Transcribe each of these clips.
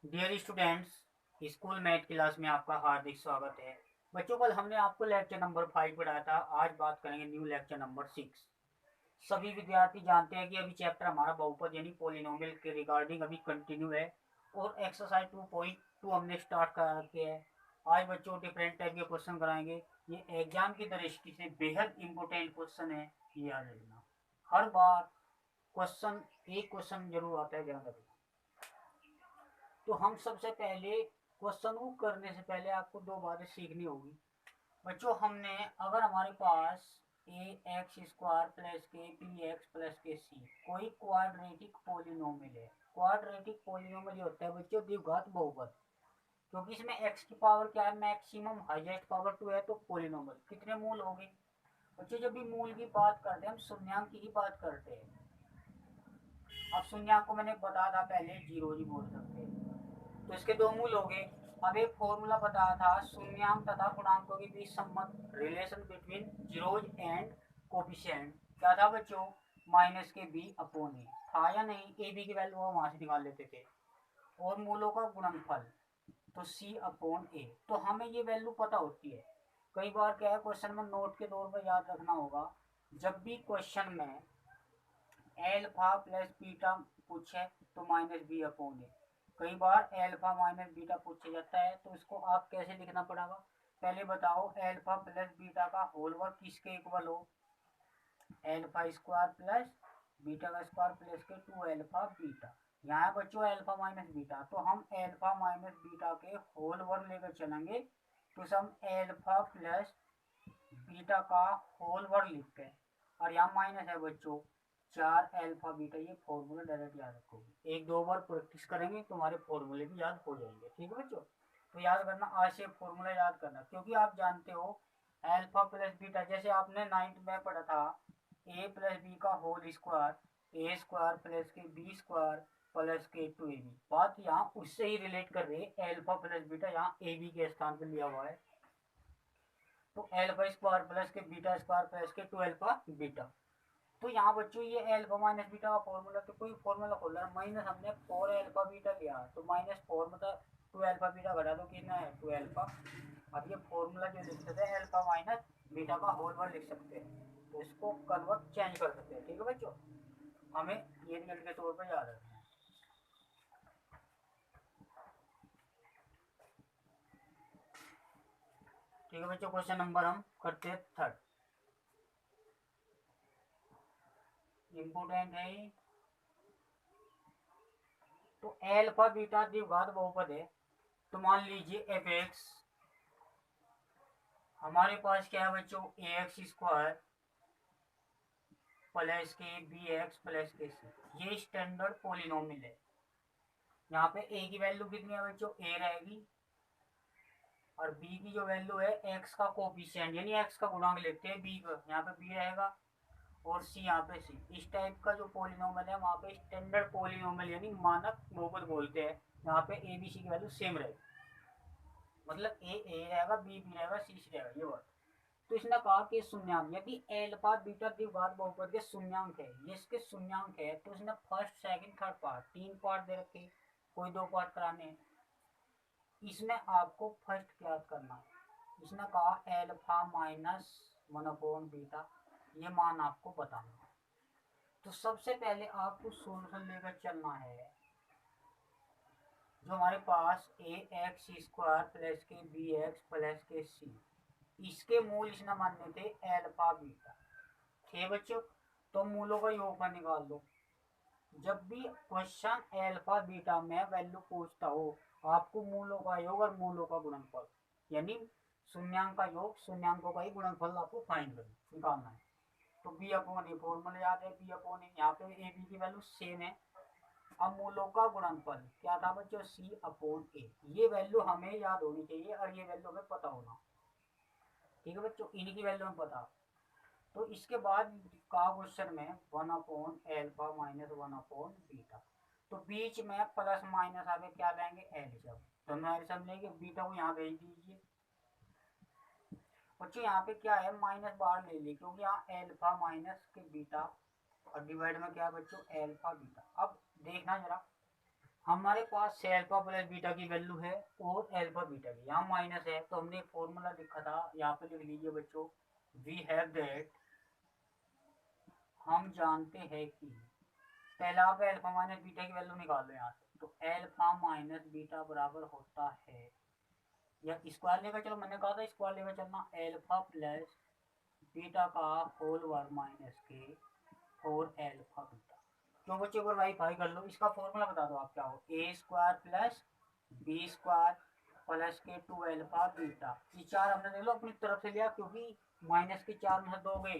Dear students, school math class में आपका हार्दिक स्वागत है। बच्चों, कल हमने आपको लेक्चर नंबर 5 पढ़ाया था। आज बात करेंगे न्यू लेक्चर नंबर 6। सभी विद्यार्थी जानते हैं कि अभी चैप्टर हमारा बहुपद यानी पॉलिनोमियल के रिगार्डिंग अभी कंटिन्यू है और एक्सरसाइज 2.2 हमने स्टार्ट करा रखे है। आज बच्चों डिफरेंट टाइप के क्वेश्चन कराएंगे। ये एग्जाम की दृष्टि से बेहद इंपॉर्टेंट क्वेश्चन है, ये याद रखना। हर बार क्वेश्चन एक क्वेश्चन जरूर आता है, ध्यान रखना। तो हम सबसे पहले क्वेश्चन को करने से पहले आपको दो बातें सीखनी होगी। बच्चों, हमने अगर हमारे पास ए एक्स स्क्वायर प्लस के बी एक्स प्लस के सी कोई क्वाड्रेटिक पोलिनोमियल है। क्वाड्रेटिक पोलिनोमियल होता है बच्चों द्विघात बहुपद, क्योंकि इसमें एक्स की पावर क्या है, मैक्सिमम हाईएस्ट पावर 2 है। तो पोलिनोमियल कितने मूल हो गए बच्चों? जब भी मूल की बात करते हैं हम शून्यांक की ही बात करते हैं। अब शून्यांक को मैंने बताया था पहले, जीरो ही बोल सकते हैं। तो इसके दो मूल हो गए। अब एक फॉर्मूला बताया था शून्यांक तथा पूर्णांकों के बीच संबंध, relation between zeros and coefficient. क्या था बच्चों? माइनस के बी अपॉन ए था या नहीं? ए बी की वैल्यू हम वहां से निकाल लेते थे। और मूलों का गुणनफल तो सी अपॉन ए। तो हमें ये वैल्यू पता होती है। कई बार क्या है, क्वेश्चन में नोट के तौर पर याद रखना होगा। जब भी क्वेश्चन में एल्फा प्लस बीटा पूछे तो माइनस बी अपॉन ए। कई बार एल्फा माइनस बीटा पूछा जाता है, तो इसको आप कैसे लिखना पड़ेगा? पहले बताओ, एल्फा प्लस बीटा का होल वर्ग किसके इक्वल हो? एल्फा स्क्वायर प्लस बीटा का स्क्वायर प्लस के 2 एल्फा बीटा। यहाँ है बच्चों एल्फा माइनस बीटा, तो हम एल्फा माइनस बीटा के होल वर्ग लेकर चलेंगे। तो हम एल्फा प्लस बीटा का होल वर्ग लिखते हैं। और यहाँ माइनस है बच्चों 4 एल्फा बीटा। ये फॉर्मूला डायरेक्ट याद रखोगे, एक दो बार प्रैक्टिस करेंगे तो हमारे फॉर्मूले भी याद हो जाएंगे। ठीक है बच्चों? तो याद करना, आज से फॉर्मूला याद करना, क्योंकि आप जानते हो एल्फा प्लस बीटा, जैसे आपने 9th में पढ़ा था ए प्लस बी का होल स्क्वायर, ए स्क्वायर प्लस के बी स्क्वायर प्लस के 2ab। बात यहाँ उससे ही रिलेट कर रही है। एल्फा प्लस बीटा यहाँ ए बी के स्थान पर लिया हुआ है, तो एल्फा स्क्वायर प्लस के बीटा स्क्वायर प्लस के 2 एल्फा बीटा। तो यहाँ बच्चों ये एल्फा माइनस बीटा का फॉर्मूला, तो कोई फॉर्मूला खोल रहा है, माइनस हमने 4 एल्फा बीटा लिया, तो माइनस 4 मतलब 2 एल्फा बीटा घटा दो, कितना है 2 एल्फा। अब ये फॉर्मूला जो लिख सकते हैं एल्फा माइनस बीटा का होल वर्ग लिख सकते हैं, तो इसको कन्वर्ट चेंज कर सकते हैं। ठीक है बच्चों, हमें ये रिजल्ट के तौर पर याद रखना है। ठीक है बच्चों, क्वेश्चन नंबर हम करते हैं 3rd। इम्पोर्टेंट है। तो एल्फा बीटा द्विघात बहुपद है। तो मान लीजिए एफ एक्स, हमारे पास क्या है बच्चों, ए एक्स स्क्वायर प्लस के बी एक्स प्लस के सी। ये स्टैंडर्ड पोलिनोमियल है। यहाँ पे ए की वैल्यू कितनी है बच्चों? ए रहेगी। और बी की जो वैल्यू है एक्स का कोफिशिएंट यानी एक्स का गुणांक लेते हैं बी का, यहाँ पे बी रहेगा। और सी यहाँ पे सी। इस टाइप का जो पोलिनोमियल है वहाँ पे स्टैंडर्ड पोलिनोमियल यानी मानक बहुपद बोलते हैं। यहाँ पे ए बी सी की वैल्यू सेम रहेगी, मतलब ए रहेगा, बी बी रहेगा, सी सी रहेगा, ये बात। तो इसने कहा कि शून्यांक यदि एल्फा बीटा द्विघात बहुपद के शून्यांक है, ये इसके शून्यांक है, तो इसने first second third part 3 part दे रखे, कोई 2 पार्ट कराने हैं। इसमें आपको फर्स्ट ज्ञात करना है। इसने कहा एल्फा माइनस 1 बीटा, ये मान आपको बताना है। तो सबसे पहले आपको सोल्यूशन लेकर चलना है। जो हमारे पास ए एक्स स्क्वायर प्लस के बी एक्स प्लस के सी, इसके मूल इसने माने थे एल्फा बीटा। ठीक बच्चों, तो मूलों का योगफल निकाल दो। जब भी क्वेश्चन एल्फा बीटा में वैल्यू पूछता हो, आपको मूलों का योग और मूलों का गुणनफल यानी शून्यांक का योग शून्यांकों का ही गुणनफल आपको फाइंड करना निकालना है। तो बी अपॉन ए फॉर्मूला याद है, बी अपॉन ए, यहाँ पे ए बी की वैल्यू सेम है। अब मूलों का गुणनफल क्या था बच्चों? सी अपॉन ए। ये वैल्यू हमें याद होनी चाहिए और ये वैल्यू हमें पता होना। ठीक है बच्चों, इनकी वैल्यू हमें पता। तो इसके बाद का क्वेश्चन में 1 upon alpha minus 1 upon beta, तो बीच में प्लस माइनस आगे क्या लेंगे? एलसीएम। तो हम एलसीएम लेंगे, बीटा को यहाँ भेज दीजिए। बच्चों यहाँ पे क्या है, माइनस बाहर ले ली, क्योंकि यहाँ एल्फा माइनस के बीटा और डिवाइड में क्या बच्चों? Alpha beta. अब देखना जरा, हमारे पास एल्फा प्लस बीटा की वैल्यू है और एल्फा बीटा की, यहाँ माइनस है तो हमने फॉर्मूला लिखा था, यहाँ पे लिख लीजिए बच्चों, वी हैव दैट, हम जानते हैं कि, पहले आप एल्फा माइनस बीटा की वैल्यू निकाल लो यहाँ से, तो एल्फा माइनस बीटा बराबर होता है, या स्क्वायर लेकर चलो, मैंने कहा था स्क्वायर लेकर चलना, एल्फा प्लस बीटा का होल वर्ग माइनस के फोर एल्फा बीटा। तो बच्चों को भाई भाई कर लो, इसका फॉर्मूला बता दो आप क्या हो, a square plus b square plus के टू एल्फा बीटा, ये चार हमने देख लो अपनी तरफ से लिया क्योंकि माइनस के चार में से दो गए,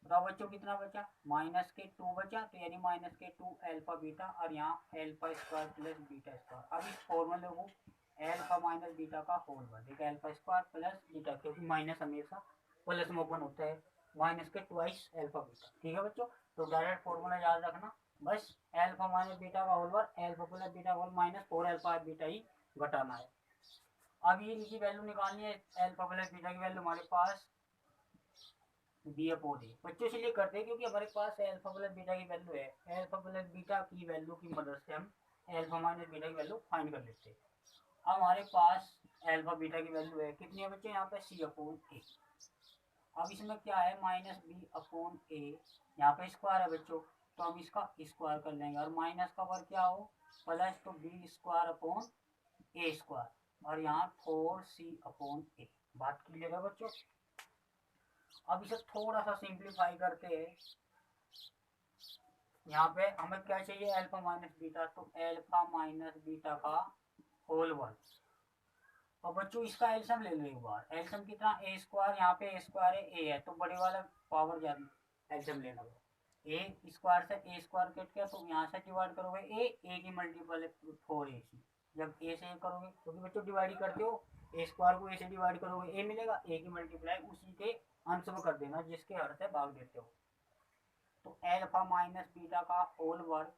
बताओ बच्चों कितना बचा, माइनस के टू बचा, तो यानी माइनस के टू एल्फा बीटा, और यहाँ alpha square plus beta square. अब इस फॉर्मूले को एल्फा माइनस बीटा का होल वर्ग, देखा एल्फा स्क्वायर प्लस बीटा, क्योंकि माइनस हमेशा प्लस में ओपन होता है, माइनस के ट्वाइस एल्फा बीटा, ठीक है बच्चों। तो डायरेक्ट फॉर्मूला याद रखना, बस एल्फा माइनस बीटा का होल वर्ग alpha plus beta whole minus four alpha beta ही घटाना है। अब ये इनकी वैल्यू निकालनी है, एल्फा प्लस बीटा की वैल्यू हमारे पास बी अपॉन ए, बच्चों इसलिए करते हैं क्योंकि हमारे पास एल्फा प्लस बीटा की वैल्यू है, एल्फा प्लस बीटा की वैल्यू की मदद से हम एल्फा माइनस बीटा की वैल्यू फाइंड कर लेते हैं। अब हमारे पास एल्फा बीटा की वैल्यू है कितनी है बच्चे, यहाँ पे सी अपॉन ए, अब इसमें क्या है माइनस बी अपॉन ए, यहाँ पे स्क्वायर है बच्चों, तो हम इसका स्क्वायर कर लेंगे, और माइनस का वर्ग क्या हो प्लस, तो बी स्क्वायर अपॉन ए स्क्वायर, और यहाँ फोर सी अपॉन ए, बात क्लियर है बच्चों। अब इसे थोड़ा सा सिंप्लीफाई करते हैं, यहाँ पे हमें क्या चाहिए एल्फा माइनस बीटा, तो एल्फा माइनस बीटा का होल वर्ग, और बच्चों इसका एल्सियम ले लो एक बार, एल्सियम कितना ए स्क्वायर, यहाँ पे ए स्क्वायर है ए है तो बड़े वाला पावर ज्यादा एल्सियम लेना होगा, ए स्क्वायर से ए स्क्वायर कट किया तो यहाँ से डिवाइड करोगे ए की मल्टीपल है फोर ए सी, जब ए से करोगे क्योंकि बच्चों डिवाइड करते हो, ए स्क्वायर को ए से डिवाइड करोगे ए मिलेगा, ए की मल्टीप्लाई उसी के अंश में कर देना जिसके हर से भाग देते हो, तो एल्फा माइनस बीटा का होल वर्ग,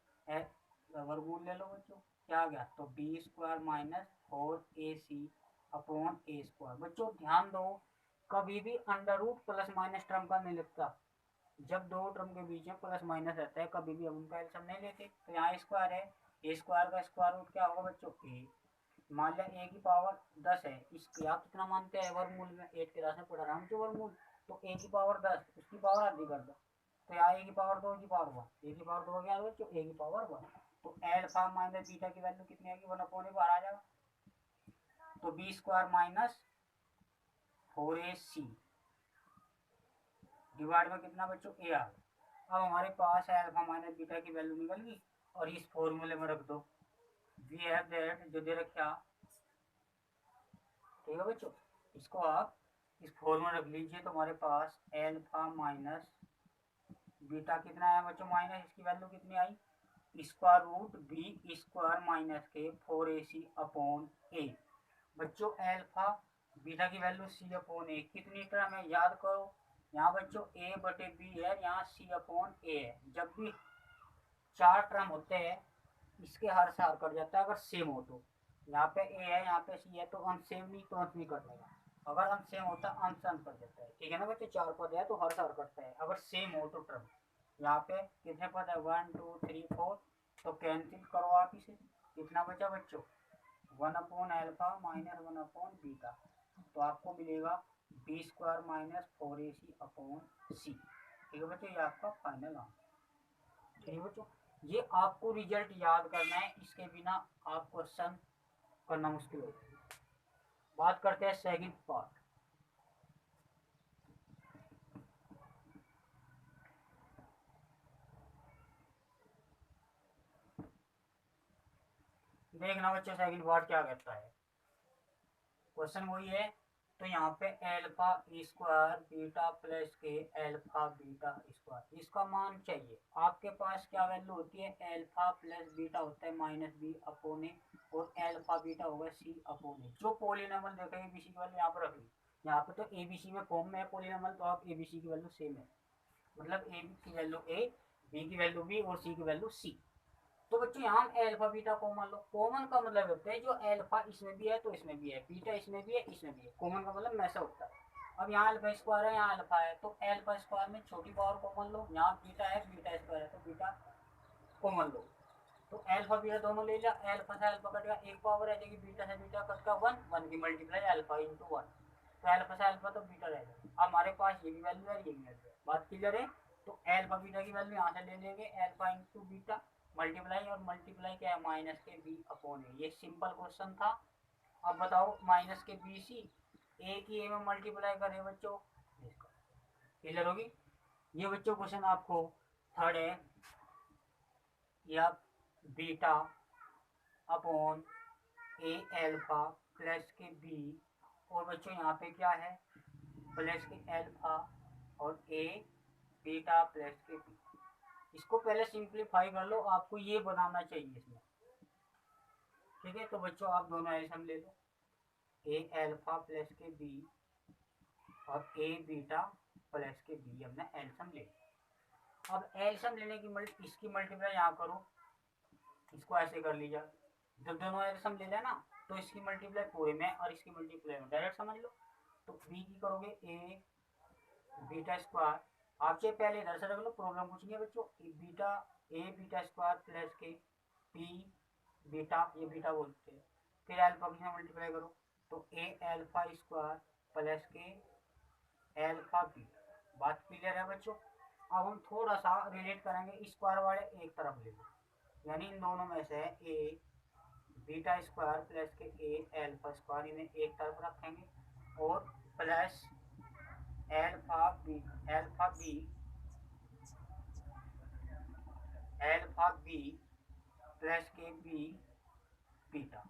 वर्गमूल ले लो बच्चों, क्या आ गया, तो बी स्क्वायर माइनस फोर ए सी अपॉन ए स्क्वायर। बच्चों ध्यान दो, कभी भी under root plus minus term का नहीं लगता, जब दो टर्म के बीच में प्लस माइनस रहता है कभी भी हम उनका एल्सियम नहीं लेते, तो यहाँ स्क्वायर है, ए स्क्वायर का स्क्वायर रूट क्या होगा बच्चों ए, मान लिया ए की पावर 10 है, इसकी आप कितना मानते हैं वर्गमूल में, 8 क्लास में पढ़ा रहा हूँ जो वर्गमूल, तो ए की पावर 10 उसकी पावर आधी कर दो, तो यहाँ ए की पावर 2 की पावर 1, ए की पावर 2 क्या है बच्चों, ए की पावर 1, तो एल्फा माइनस बीटा की वैल्यू कितनी आएगी, 1 अपॉन ए बाहर आ जाएगा, तो बी स्क्वायर माइनस फोर ए सी डिवाइड में कितना बच्चों ए आ गया। अब हमारे पास है अल्फा माइनस बीटा की वैल्यू निकल गई, और इस फॉर्मूले में रख दो, वी हैव दैट जो दे रखा, ठीक है बच्चों, इसको आप इस फॉर्मूले रख लीजिए, तो हमारे पास एल्फा माइनस बीटा कितना है बच्चों माइनस, इसकी वैल्यू कितनी आई square root b square minus के four A C upon a, बच्चों एल्फा बीटा की वैल्यू सी अपॉन ए, कितनी टर्म है याद करो, यहाँ बच्चों ए बटे बी है, यहाँ सी अपॉन ए है, जब भी चार टर्म होते हैं इसके हर से हर कट जाता है अगर सेम हो तो, यहाँ पे ए है यहाँ पे सी है तो अंश सेम नहीं तो अंश नहीं कटेगा, अगर अंश सेम होता है अंश अंश कट जाता है, ठीक है ना बच्चे, चार पद है तो हर से हर कटता है अगर सेम हो तो टर्म, यहाँ पे कितने पद है 1 2 3 4, तो कैंसिल करो आप इसे, कितना बचा बच्चों 1 upon alpha minus 1 upon beta, तो आपको मिलेगा बी स्क्वायर माइनस फोर ए सी अपॉन सी, ठीक है बच्चों, ये आपका फाइनल आंसर, ठीक है बच्चों। ये आपको रिजल्ट याद करना है, इसके बिना आप क्वेश्चन करना मुश्किल होता है। बात करते हैं सेकंड पार्ट, देखना बच्चों सेकंड पार्ट क्या कहता है, क्वेश्चन वही है, तो यहाँ पे एल्फा स्क्वायर बीटा प्लस के एल्फा बीटा स्क्वायर, इसका मान चाहिए, आपके पास क्या वैल्यू होती है, एल्फा प्लस बीटा होता है माइनस बी अपोन ए, और एल्फा बीटा होगा सी अपोन ए, जो पोलिनोमियल देखा एबीसी की वैल्यू यहाँ पर रख ली, यहाँ पे तो एबीसी में फॉर्म में है पोलिनोमियल, तो आप एबीसी की वैल्यू सेम है, मतलब ए की वैल्यू ए, बी की वैल्यू बी और सी की वैल्यू सी, तो बच्चों यहाँ हम एल्फा बीटा कॉमन लो, कॉमन का मतलब होता है जो एल्फा इसमें भी है तो इसमें भी है, बीटा इसमें भी है इसमें भी है, कॉमन का मतलब ऐसा होता है। अब यहाँ अल्फा स्क्वायर है यहाँ अल्फा है, तो एल्फा स्क्वायर में छोटी पावर कॉमन लो, यहाँ बीटा है बीटा स्क्वायर है तो बीटा कॉमन लो, तो अल्फा बीटा दोनों ले लिया, अल्फा से अल्फा कटेगा, एक पावर आ जाएगी, बीटा से बीटा कटेगा वन, वन की मल्टीप्लाई अल्फा इंटू वन, तो अल्फा से अल्फा तो बीटा रहेगा। अब हमारे पास ये भी वैल्यू है, ये भी वैल्यू है, बात क्लियर है। तो अल्फा बीटा की वैल्यू यहाँ से ले लेंगे, अल्फा इंटू बीटा मल्टीप्लाई, और मल्टीप्लाई क्या है माइनस के बी अपॉन ए, ये सिंपल क्वेश्चन था। अब बताओ माइनस के बी सी ए की ए में मल्टीप्लाई करें बच्चों, क्लियर होगी। ये बच्चों क्वेश्चन आपको थर्ड है, या बीटा अपॉन ए एल्फा प्लस के बी, और बच्चों यहाँ पे क्या है प्लस के एल्फा और ए बीटा प्लस के बी। इसको पहले सिंप्लीफाई कर लो, आपको ये बनाना चाहिए इसमें, ठीक है। तो बच्चों आप दोनों एल्सियम ले लो, ए एल्फा प्लस के बी और ए बीटा प्लस के बी, हमने एल्सियम ले लिया। अब एल्सियम लेने की इसकी मल्टीप्लाई यहाँ करो, इसको ऐसे कर लीजिए, जब दोनों एल्सियम ले लेना तो इसकी मल्टीप्लाई पूरे में और इसकी मल्टीप्लाई में डायरेक्ट समझ लो। तो बी की करोगे ए बीटा स्क्वायर, आप चाहे पहले इधर से रख लो, प्रॉब्लम कुछ नहीं है बच्चों, beta A beta square plus के बी बीटा, ये बीटा बोलते हैं, फिर एल्फा की मल्टीप्लाई करो, तो ए एल्फा स्क्वायर प्लस के एल्फा बीटा। बात क्लियर है बच्चों। अब हम थोड़ा सा रिलेट करेंगे, स्क्वायर वाले एक तरफ ले लो, यानी इन दोनों में से ए बीटा स्क्वायर प्लस के ए एल्फा स्क्वायर, इन्हें एक तरफ रखेंगे, और plus alpha B alpha B alpha B plus के बी बीटा।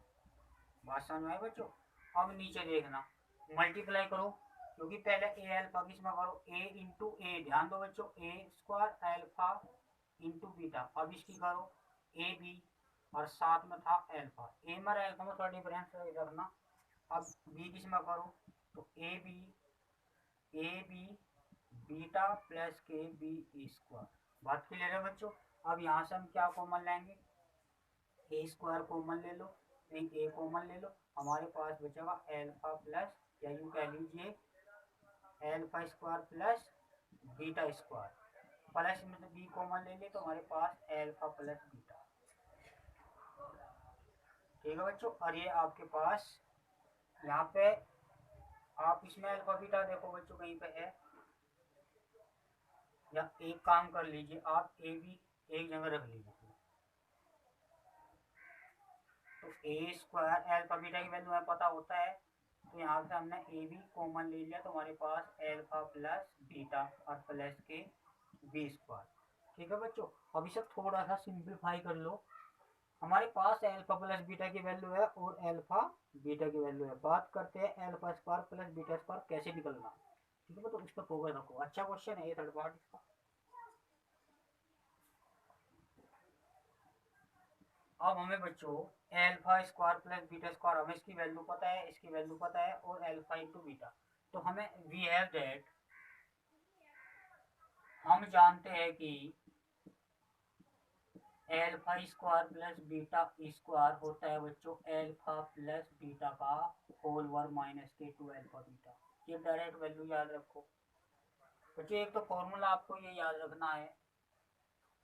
बात समझ में आई बच्चों। अब नीचे देखना, मल्टीप्लाई करो, क्योंकि पहले ए एल्फा की इसमें करो, ए इंटू ए, ध्यान दो बच्चों, ए स्क्वायर एल्फा इंटू बीटा। अब इसकी करो ए बी, और साथ में था एल्फा, ए में एल्फा में थोड़ा डिफरेंस रखना। अब बी की इसमें करो, तो ए बी बीटा प्लस के बी स्क्वायर। बात क्लियर है बच्चों। अब यहाँ से हम क्या कॉमन लेंगे, ए स्क्वायर कॉमन ले लो, ए कॉमन ले लो, हमारे पास बचेगा एल्फा प्लस, या यूँ कह लीजिए alpha square plus beta square, plus में से बी कॉमन ले ले तो हमारे पास एल्फा प्लस बीटा, ठीक है बच्चों। और ये आपके पास यहाँ पे आप इसमें अल्फा बीटा देखो बच्चों कहीं पे है, या एक काम कर लीजिए आप ए भी एक जगह रख लीजिए, तो ए स्क्वायर अल्फा बीटा की वैल्यू हमें पता होता है, तो यहाँ से हमने ए भी कॉमन ले लिया, तो हमारे पास अल्फा प्लस बीटा और प्लस के बी स्क्वायर, ठीक है बच्चों। अब इसे थोड़ा सा सिंप्लीफाई कर लो, हमारे पास अल्फा प्लस बीटा की वैल्यू है और अल्फा बीटा की वैल्यू है। बात करते हैं alpha square plus beta square कैसे निकलना, ठीक है। तो इस पर फोकस रखो, अच्छा क्वेश्चन है ये थर्ड पार्ट इसका। अब हमें बच्चों alpha square plus beta square, हमें इसकी वैल्यू पता है, इसकी वैल्यू पता है, और अल्फा इंटू बीटा, तो हमें वी हैव दैट, हम जानते हैं कि alpha square plus beta square होता है बच्चों एल्फा प्लस बीटा का होल वर्ग माइनस के टू एल्फा बीटा। ये डायरेक्ट वैल्यू याद रखो बच्चों, एक तो फॉर्मूला आपको ये याद रखना है,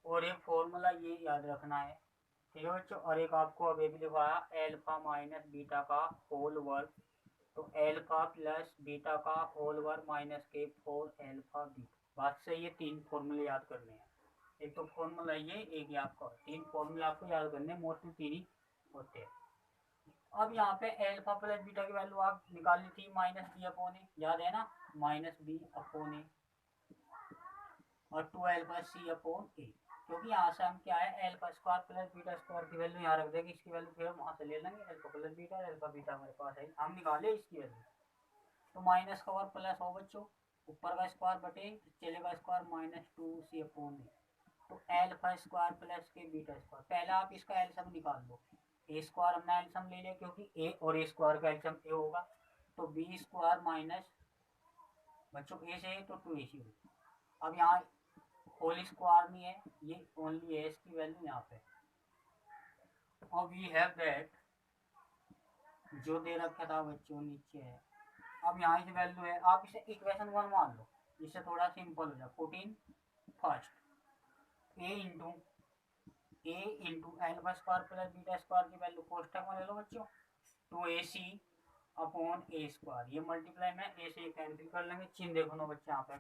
और एक फॉर्मूला ये याद रखना है, ठीक है बच्चों। और एक आपको अभी भी लिखवाया एल्फा माइनस बीटा का होल वर्ग, तो एल्फा प्लस बीटा का होल वर्ग माइनस के फोर एल्फा बीटा। बात से ये तीन फॉर्मूले याद करने हैं, एक तो फॉर्मूला ये, एक ये आपका, तीन फॉर्मूला आपको याद करने, मोस्टली तीन ही होते हैं। अब यहाँ पे एल्फा प्लस बीटा की वैल्यू आप निकालनी थी माइनस बी अपॉन ए, याद है ना, माइनस बी अपॉन ए, और टू एल्फा सी अपॉन ए, क्योंकि यहाँ से हम क्या है alpha square plus beta square की वैल्यू यहाँ रख देंगे, इसकी वैल्यू फिर हम वहाँ से ले लेंगे, एल्फा प्लस बीटा और एल्फा बीटा हमारे पास है, हम निकाले इसकी वैल्यू, तो माइनस का और प्लस हो बच्चों, ऊपर का स्क्वायर बटे चलेगा स्क्वायर माइनस टू सी अपॉन ए, तो एल्फा स्क्वायर प्लस के बीटा स्क्वायर। पहले आप इसका एल्सियम निकाल लो, ए स्क्वायर हमने एल्सियम ले लिया क्योंकि ए और ए स्क्वायर का एल्सियम ए होगा, तो बी स्क्वायर माइनस बच्चों ए से तो टू ए सी होगी। अब यहाँ होल स्क्वायर नहीं है, ये ओनली है, इसकी वैल्यू यहाँ पे। और वी हैव दैट, जो दे रखा था बच्चों नीचे है, अब यहाँ की वैल्यू है, आप इसे इक्वेशन वन मान लो, इससे थोड़ा सिंपल हो जाए। 14 first a into a into alpha square plus beta square की वैल्यू कोष्टक में ले लो बच्चों, 2ac अपॉन ए स्क्वायर, ये मल्टीप्लाई में ए से कैंसिल कर लेंगे, चिन्ह देखो ना बच्चे यहाँ पे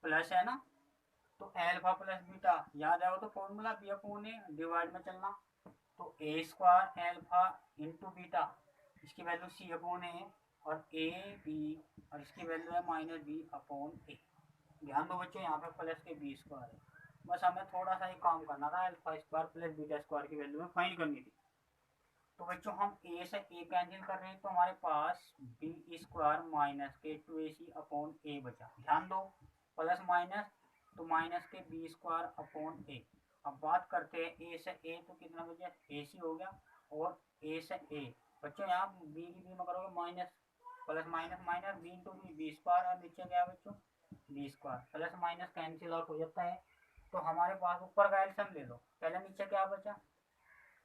प्लस है ना, तो एल्फा प्लस बीटा याद है वो तो फॉर्मूला बी अपॉन ए, डिवाइड में चलना, तो ए स्क्वायर एल्फा इंटू बीटा, इसकी वैल्यू सी अपॉन ए और ए बी, और इसकी वैल्यू है माइनस बी अपॉन ए। ध्यान दो बच्चों यहाँ पे प्लस के बी स्क्वायर है, बस हमें थोड़ा सा ही काम करना था, alpha square plus beta square की वैल्यू में फाइंड करनी थी। तो बच्चों हम ए से ए कैंसिल कर रहे हैं, तो हमारे पास बी स्क्वायर माइनस के 2ac अपॉन ए बचा। ध्यान दो प्लस माइनस तो माइनस के बी स्क्वायर अपॉन ए। अब बात करते हैं ए से ए, तो कितना बचा, ए सी हो गया, और ए से ए बच्चों यहाँ बी की बी में करोगे minus, plus minus minus B into B square, और नीचे क्या बच्चों B square, plus minus cancel out हो जाता है। तो हमारे पास ऊपर का एल्सियम ले लो, पहले नीचे क्या बचा,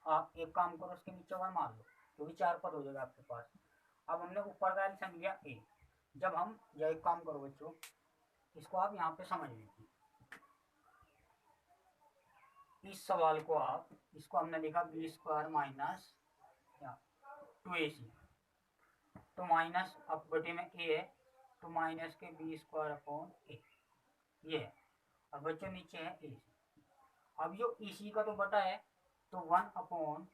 आप एक काम करो उसके नीचे वन मान लो, क्योंकि चार पद हो जाएगा आपके पास। अब हमने ऊपर का एल्सियम लिया ए, जब हम या एक काम करो बच्चों, इसको आप यहाँ पे समझ लीजिए, इस सवाल को आप, इसको हमने लिखा बी स्क्वायर माइनस 2ac, तो माइनस अब बटे में ए है, तो माइनस के बी स्क्वायर अपॉन ए, ये है, और बच्चों नीचे है ए। अब जो इसी का तो बटा है, तो 1 अपॉन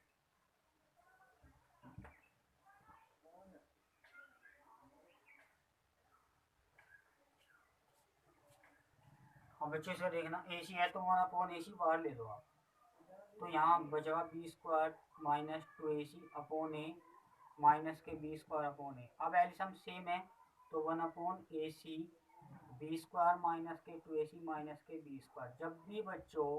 अब बच्चों से देखना ए सी है, तो 1 अपॉन ए सी बाहर ले लो आप, तो यहाँ बचा b square minus 2ac upon a, minus के बी स्क्वायर अपॉन ए। अब एल्सियम सेम है, तो 1 upon a c b square minus के 2ac माइनस के बी स्क्वायर। जब भी बच्चों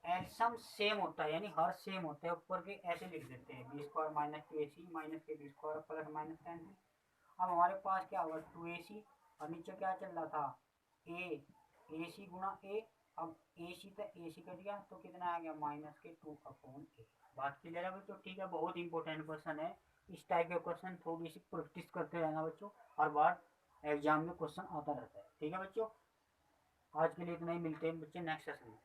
एल्सियम सेम होता है, यानी हर सेम होता है, ऊपर के ऐसे लिख देते हैं b square minus 2ac minus के b square plus minus cancel. अब हमारे पास क्या होगा 2ac, और नीचे क्या चल रहा था ए सी गुणा ए, अब ए सी तो ए सी कट गया, तो कितना आ गया माइनस के 2 अपॉन ए। बात क्लियर है बच्चों, ठीक है, बहुत इंपॉर्टेंट क्वेश्चन है, इस टाइप के क्वेश्चन थोड़ी सी प्रैक्टिस करते रहना बच्चों, हर बार एग्जाम में क्वेश्चन आता रहता है। ठीक है बच्चों, आज के लिए इतना ही, मिलते हैं बच्चे नेक्स्ट सेशन में।